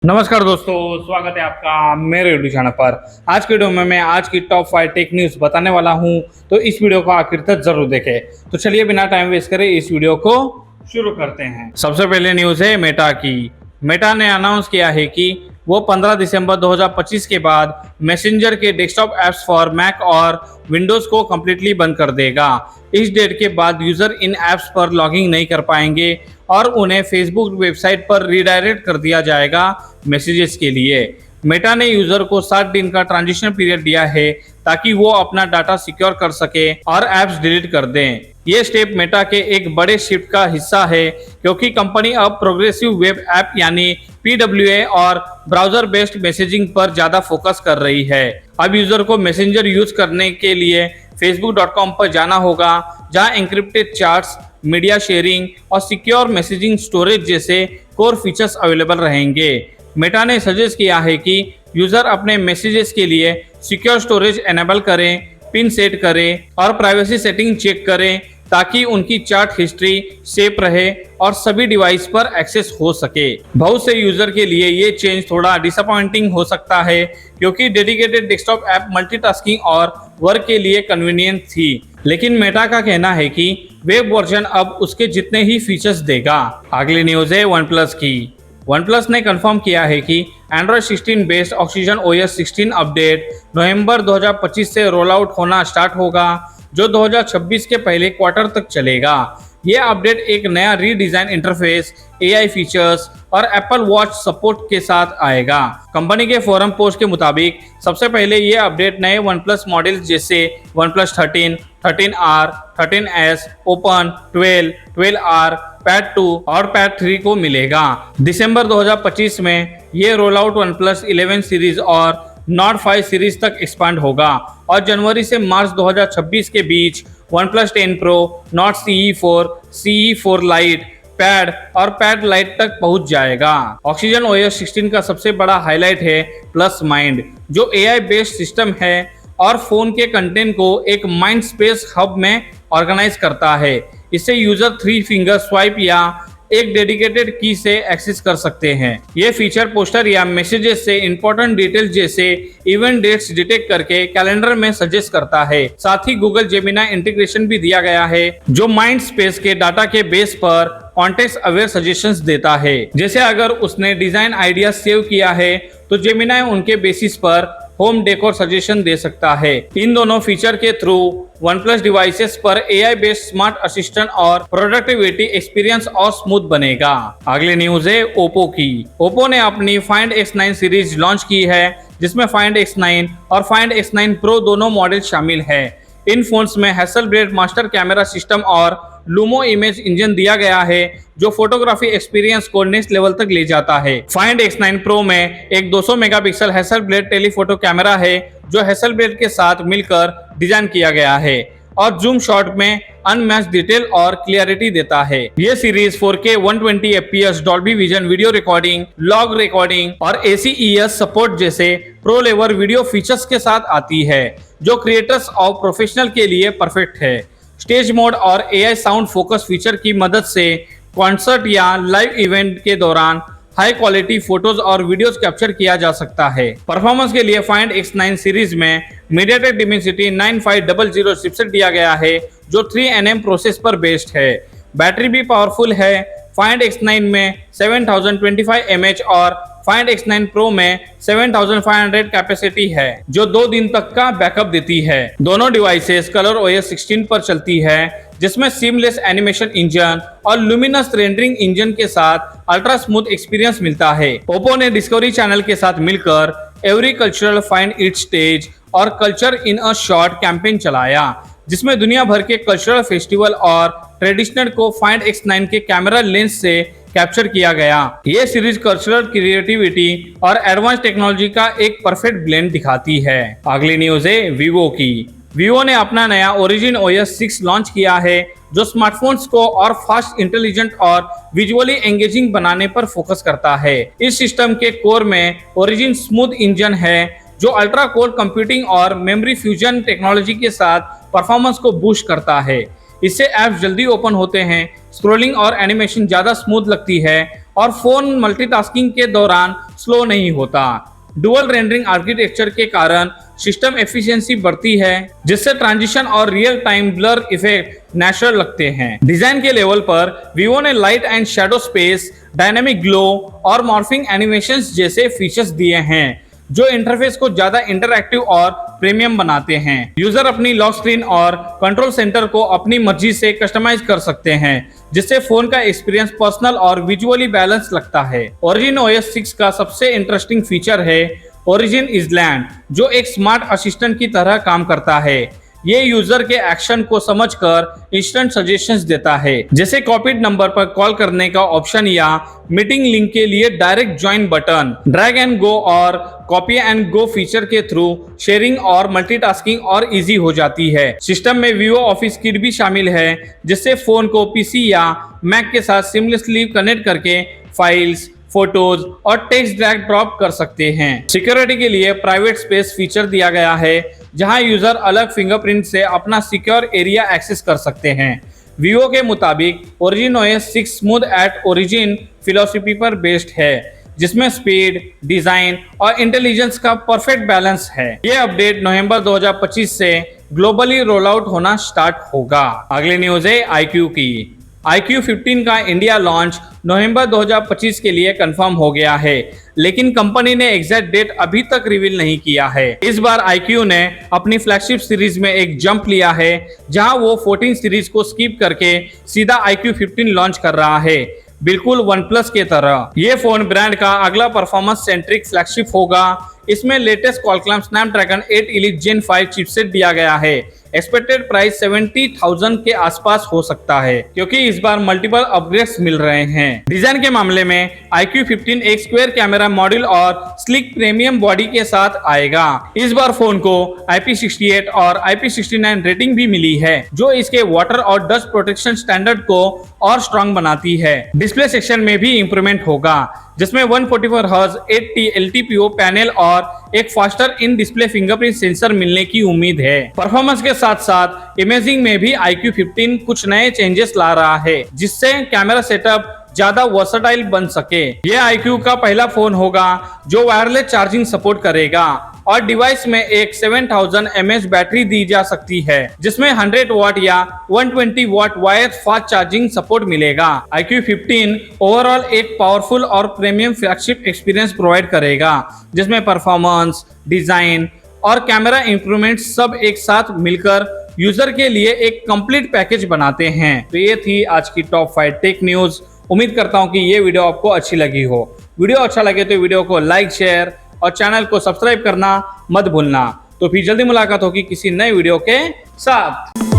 नमस्कार दोस्तों, स्वागत है आपका मेरे यूट्यूब चैनल पर। आज की वीडियो में मैं आज की टॉप 5 टेक न्यूज़ बताने वाला हूं, तो इस वीडियो को आखिर तक जरूर देखें। तो चलिए बिना टाइम वेस्ट करे इस वीडियो को शुरू करते हैं। सबसे पहले न्यूज़ है मेटा की। मेटा ने अनाउंस किया है कि वो 15 दिसंबर 2025 के बाद मैसेंजर के डेस्कटॉप ऐप्स फॉर मैक और विंडोज़ को कम्प्लीटली बंद कर देगा। इस डेट के बाद यूज़र इन ऐप्स पर लॉगिंग नहीं कर पाएंगे और उन्हें फेसबुक वेबसाइट पर रीडायरेक्ट कर दिया जाएगा मैसेजेस के लिए। मेटा ने यूजर को 7 दिन का ट्रांजिशन पीरियड दिया है ताकि वो अपना डाटा सिक्योर कर सके और ऐप्स डिलीट कर दें। ये स्टेप मेटा के एक बड़े शिफ्ट का हिस्सा है क्योंकि कंपनी अब प्रोग्रेसिव वेब ऐप यानी PWA और ब्राउजर बेस्ड मैसेजिंग पर ज्यादा फोकस कर रही है। अब यूजर को मैसेंजर यूज करने के लिए facebook.com पर जाना होगा, जहां एन्क्रिप्टेड चैट्स, मीडिया शेयरिंग और सिक्योर मैसेजिंग स्टोरेज जैसे कोर फीचर्स अवेलेबल रहेंगे। मेटा ने सजेस्ट किया है कि यूजर अपने मैसेजेस के लिए सिक्योर स्टोरेज एनेबल करें, पिन सेट करें और प्राइवेसी सेटिंग चेक करें ताकि उनकी चैट हिस्ट्री सेफ रहे और सभी डिवाइस पर एक्सेस हो सके। बहुत से यूजर के लिए ये चेंज थोड़ा डिसअपॉइंटिंग हो सकता है क्योंकि डेडिकेटेड डेस्कटॉप ऐप मल्टीटास्किंग और वर्क के लिए कन्वीनियंट थी, लेकिन मेटा का कहना है कि वेब वर्जन अब उसके जितने ही फीचर्स देगा। अगली न्यूज है OnePlus की। OnePlus ने कंफर्म किया है कि Android 16 based oxygen OS 16 update नवंबर 2025 से रोल आउट होना स्टार्ट होगा, जो 2026 के पहले क्वार्टर तक चलेगा। ये अपडेट एक नया रीडिजाइन इंटरफेस, AI फीचर्स और Apple Watch सपोर्ट के साथ आएगा। कंपनी के फोरम पोस्ट के मुताबिक सबसे पहले ये अपडेट नए OnePlus मॉडल्स जैसे OnePlus 13, 13R, 13S, Open, 12, 12R, Pad 2 और Pad 3 को मिलेगा। दिसंबर 2025 में ये रोल आउट OnePlus 11 सीरीज और Nord 5 सीरीज तक एक्सपांड होगा और जनवरी से मार्च 2026 के बीच OnePlus 10 Pro, Nord CE4, CE4 Lite, pad और पैड लाइट तक पहुंच जाएगा। ऑक्सीजन OS 16 का सबसे बड़ा हाईलाइट है प्लस माइंड, जो AI बेस्ड सिस्टम है और फोन के कंटेंट को एक माइंड स्पेस हब में ऑर्गेनाइज करता है। इससे यूजर 3 फिंगर स्वाइप या एक डेडिकेटेड की से एक्सेस कर सकते हैं। ये फीचर पोस्टर या मैसेजेस से इंपॉर्टेंट डिटेल्स जैसे इवेंट डेट्स डिटेक्ट करके कैलेंडर में सजेस्ट करता है। साथ ही गूगल जेमिनी इंटीग्रेशन भी दिया गया है, जो माइंड स्पेस के डाटा के बेस पर कॉन्टेक्स्ट अवेयर सजेशंस देता है। जैसे अगर उसने डिजाइन आइडिया सेव किया है तो जेमिनी उनके बेसिस पर होम डेकोर सजेशन दे सकता है। इन दोनों फीचर के थ्रू OnePlus डिवाइसेस पर AI बेस्ड स्मार्ट असिस्टेंट और प्रोडक्टिविटी एक्सपीरियंस और स्मूथ बनेगा। अगली न्यूज है ओप्पो की। ओप्पो ने अपनी Find X9 सीरीज लॉन्च की है, जिसमें Find X9 और Find X9 Pro दोनों मॉडल शामिल है। इन फोन्स में हैसलब्लेड मास्टर कैमरा सिस्टम और लूमो इमेज इंजन दिया गया है, जो फोटोग्राफी एक्सपीरियंस को नेक्स्ट लेवल तक ले जाता है। Find X9 Pro में एक 200 मेगापिक्सल हैसलब्लेड टेलीफोटो कैमरा है, जो हैसलब्लेड के साथ मिलकर डिजाइन किया गया है और जूम शॉट में अनमैच्ड डिटेल और क्लियरिटी देता है। ये series 4K 120 FPS Dolby vision video recording, log recording और ACES सपोर्ट जैसे प्रो लेवल वीडियो फीचर्स के साथ आती है, जो क्रिएटर्स और प्रोफेशनल के लिए परफेक्ट है। स्टेज मोड और AI साउंड फोकस फीचर की मदद से कॉन्सर्ट या लाइव इवेंट के दौरान हाई क्वालिटी फोटोज और वीडियोस कैप्चर किया जा सकता है। परफॉर्मेंस के लिए Find X9 सीरीज में MediaTek Dimensity 9500 चिपसेट दिया गया है, जो 3nm प्रोसेस पर बेस्ड है। बैटरी भी पावरफुल है। Find X9 में 7025 mAh और Find X9 Pro में 7500 कैपेसिटी है, जो 2 दिन तक का बैकअप देती है। दोनों डिवाइसेस कलर OS 16 पर चलती है, जिसमें सीमलेस एनिमेशन इंजन और लुमिनस रेंडरिंग इंजन के साथ अल्ट्रा स्मूथ एक्सपीरियंस मिलता है। ओप्पो ने डिस्कवरी चैनल के साथ मिलकर every cultural find its stage और culture in a short campaign चलाया, जिसमें दुनिया भर के कल्चरल फेस्टिवल और ट्रेडिशनल को Find X9 के कैमरा लेंस से कैप्चर किया गया। ये सीरीज कल्चरल क्रिएटिविटी और एडवांस टेक्नोलॉजी का एक परफेक्ट ब्लेंड दिखाती है। अगली न्यूज है वीवो की। वीवो ने अपना नया Origin OS 6 लॉन्च किया है, जो स्मार्टफोन्स को और फास्ट, इंटेलिजेंट और विजुअली एंगेजिंग बनाने पर फोकस करता है। इस सिस्टम के कोर में Origin स्मूथ इंजन है, जो अल्ट्रा कोर कंप्यूटिंग और मेमोरी फ्यूजन टेक्नोलॉजी के साथ परफॉर्मेंस को बूस्ट करता है। इससे ऐप्स जल्दी ओपन होते हैं, स्क्रॉलिंग और एनिमेशन ज्यादा स्मूथ लगती है और फोन मल्टीटास्किंग के दौरान स्लो नहीं होता। डुअल रेंडरिंग आर्किटेक्चर के कारण सिस्टम एफिशिएंसी बढ़ती है, जिससे ट्रांजिशन और real time blur effect natural लगते हैं। डिजाइन के लेवल पर वीवो ने light and shadow space, dynamic glow और मॉर्फिंग एनिमेशंस जैसे फीचर्स दिए हैं, जो इंटरफेस को ज्यादा इंटरैक्टिव और प्रीमियम बनाते हैं। यूजर अपनी लॉक स्क्रीन और कंट्रोल सेंटर को अपनी मर्जी से कस्टमाइज कर सकते हैं, जिससे फोन का एक्सपीरियंस पर्सनल और विजुअली बैलेंस लगता है। Origin OS 6 का सबसे इंटरेस्टिंग फीचर है Origin Island, जो एक स्मार्ट असिस्टेंट की तरह काम करता है। ये यूजर के एक्शन को समझकर इंस्टेंट सजेशंस देता है, जैसे कॉपीड नंबर पर कॉल करने का ऑप्शन या मीटिंग लिंक के लिए direct join button. Drag and go और कॉपी एंड गो फीचर के थ्रू शेयरिंग और मल्टीटास्किंग और इजी हो जाती है। सिस्टम में विवो ऑफिस किट भी शामिल है, जिससे फोन को पीसी या मैक के साथ सीमलेसली कनेक्ट करके फाइल्स, फोटोज और टेक्स्ट ड्रैग ड्रॉप कर सकते हैं। सिक्योरिटी के लिए प्राइवेट स्पेस फीचर दिया गया है, जहां यूजर अलग फिंगरप्रिंट से अपना सिक्योर एरिया एक्सेस कर सकते हैं। विवो के मुताबिक Origin OS 6 smooth at origin philosophy पर बेस्ड है, जिसमें स्पीड, डिजाइन और इंटेलिजेंस का परफेक्ट बैलेंस है। ये अपडेट नवंबर 2025 से ग्लोबली रोल आउट होना स्टार्ट होगा। अगली न्यूज है iQOO की। iQOO 15 का इंडिया लॉन्च नवंबर 2025 के लिए कंफर्म हो गया है, लेकिन कंपनी ने एग्जैक्ट डेट अभी तक रिवील नहीं किया है। इस बार iQOO ने अपनी फ्लैगशिप सीरीज में एक जंप लिया है, जहां वो 14 सीरीज को स्किप करके सीधा iQOO 15 लॉन्च कर रहा है, बिल्कुल OnePlus के तरह। ये फोन ब्रांड का अगला परफॉर्मेंस सेंट्रिक फ्लैगशिप होगा। इसमें latest Qualcomm Snapdragon 8 Elite Gen 5 chipset दिया गया है। एक्सपेक्टेड प्राइस 70,000 के आसपास हो सकता है, क्योंकि इस बार मल्टीपल अपग्रेड्स मिल रहे हैं। डिजाइन के मामले में iQOO 15 एक स्क्वायर कैमरा मॉड्यूल और स्लिक प्रीमियम बॉडी के साथ आएगा। इस बार फोन को IP68 और IP69 रेटिंग भी मिली है, जो इसके वाटर और डस्ट प्रोटेक्शन स्टैंडर्ड को और स्ट्रॉन्ग बनाती है। डिस्प्ले सेक्शन में भी इंप्रूवमेंट होगा, जिसमें 144 हर्ट्ज 8T LTPO पैनल और एक faster in display fingerprint sensor मिलने की उम्मीद है। परफॉर्मेंस के साथ साथ इमेजिंग में भी iQOO 15 कुछ नए चेंजेस ला रहा है, जिससे कैमरा सेटअप ज्यादा वर्सेटाइल बन सके। यह iQOO का पहला फोन होगा जो वायरलेस चार्जिंग सपोर्ट करेगा और डिवाइस में एक 7000 mAh बैटरी दी जा सकती है, जिसमें 100 वाट या 120 वाट वायर फास्ट चार्जिंग सपोर्ट मिलेगा। iQOO 15 ओवरऑल एक पावरफुल और प्रीमियम फ्लैगशिप एक्सपीरियंस प्रोवाइड करेगा, जिसमें परफॉर्मेंस, डिजाइन और कैमरा इंप्रूवमेंट सब एक साथ मिलकर यूजर के लिए एक कंप्लीट पैकेज बनाते हैं। तो ये थी आज की टॉप 5 टेक न्यूज। उम्मीद करता हूँ कि ये वीडियो आपको अच्छी लगी हो। वीडियो अच्छा लगे तो वीडियो को लाइक, शेयर और चैनल को सब्सक्राइब करना मत भूलना। तो फिर जल्दी मुलाकात होगी किसी नए वीडियो के साथ।